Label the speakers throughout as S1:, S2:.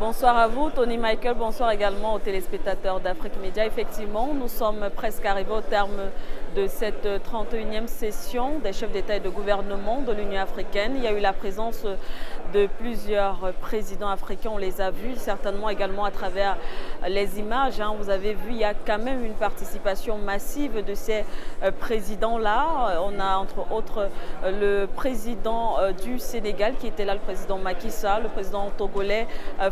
S1: Bonsoir à vous, Tony Michael. Bonsoir également aux téléspectateurs d'Afrique Média. Effectivement, nous sommes presque arrivés au terme de cette 31e session des chefs d'État et de gouvernement de l'Union africaine. Il y a eu la présence de plusieurs présidents africains, on les a vus, certainement également à travers les images. Vous avez vu, il y a quand même une participation massive de ces présidents-là. On a entre autres le président du Sénégal qui était là, le président Macky Sall, le président togolais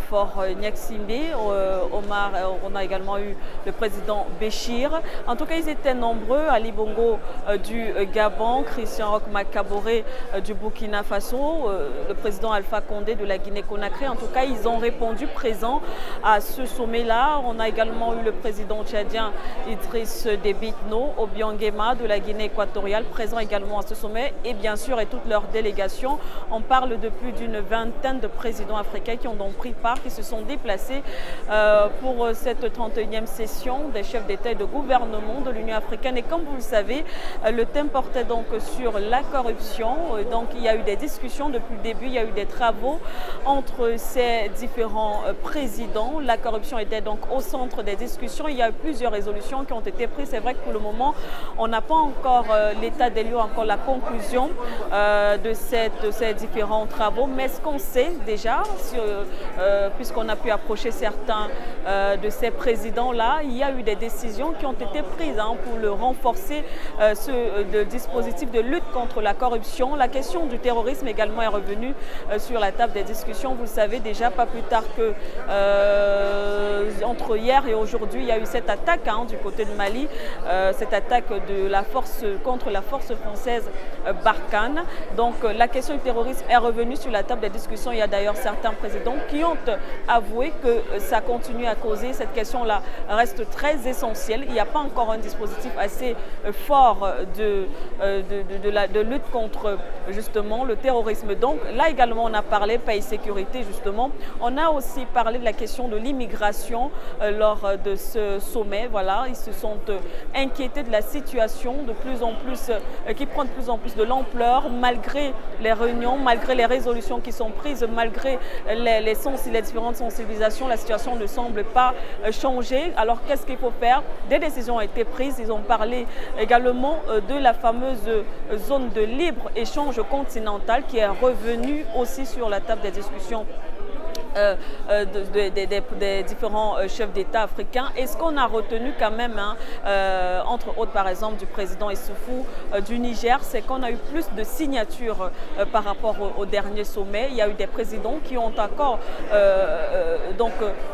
S1: Faure Gnassingbé, on a également eu le président Béchir. En tout cas, ils étaient nombreux. Ali Bongo du Gabon, Christian Roch Makaboré du Burkina Faso, le président Alpha Condé de la Guinée-Conakry. En tout cas, ils ont répondu présents à ce sommet-là. On a également eu le président tchadien Idriss Déby Itno, Obiang Nguema de la Guinée équatoriale, présent également à ce sommet, et bien sûr, et toute leur délégation. On parle de plus d'une vingtaine de présidents africains qui ont donc pris part, qui se sont déplacés pour cette 31e session des chefs d'État et de gouvernement de l'Union africaine. Et comme vous le savez, le thème portait donc sur la corruption. Donc il y a eu des discussions depuis le début, il y a eu des travaux entre ces différents présidents. La corruption était donc au centre des discussions. Il y a eu plusieurs résolutions qui ont été prises. C'est vrai que pour le moment, on n'a pas encore l'état des lieux, encore la conclusion de ces différents travaux. Mais ce qu'on sait déjà, puisqu'on a pu approcher certains de ces présidents-là, il y a eu des décisions qui ont été prises pour le renforcer le dispositif de lutte contre la corruption. La question du terrorisme également est revenue sur la table des discussions. Vous le savez déjà, pas plus tard que entre hier et aujourd'hui, il y a eu cette attaque du côté de Mali, cette attaque de la force contre la force française Barkhane. Donc la question du terrorisme est revenue sur la table des discussions. Il y a d'ailleurs certains présidents qui ont avoué que ça continue à causer. Cette question-là reste très essentielle. Il n'y a pas encore un dispositif assez fort de lutte contre justement le terrorisme. Donc là également on a parlé paix et sécurité justement. On a aussi parlé de la question de l'immigration lors de ce sommet. Voilà, ils se sont inquiétés de la situation de plus en plus, qui prend de plus en plus de l'ampleur malgré les réunions, malgré les résolutions qui sont prises, malgré les différentes sensibilisations. La situation ne semble pas changer. Alors qu'est-ce qu'il faut faire? Des décisions ont été prises. Ils ont parlé également de la fameuse zone de libre-échange continental qui est revenue aussi sur la table des discussions des différents chefs d'État africains. Et ce qu'on a retenu quand même, entre autres par exemple du président Issoufou du Niger, c'est qu'on a eu plus de signatures par rapport au dernier sommet. Il y a eu des présidents qui ont encore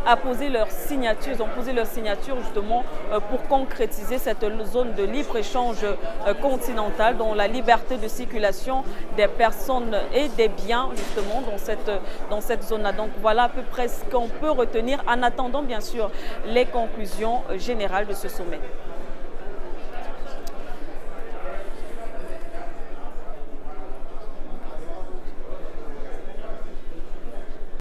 S1: apposé leurs signatures, ils ont posé leurs signatures justement pour concrétiser cette zone de libre-échange continental, dont la liberté de circulation des personnes et des biens justement dans cette zone-là. Donc voilà à peu près ce qu'on peut retenir en attendant bien sûr les conclusions générales de ce sommet.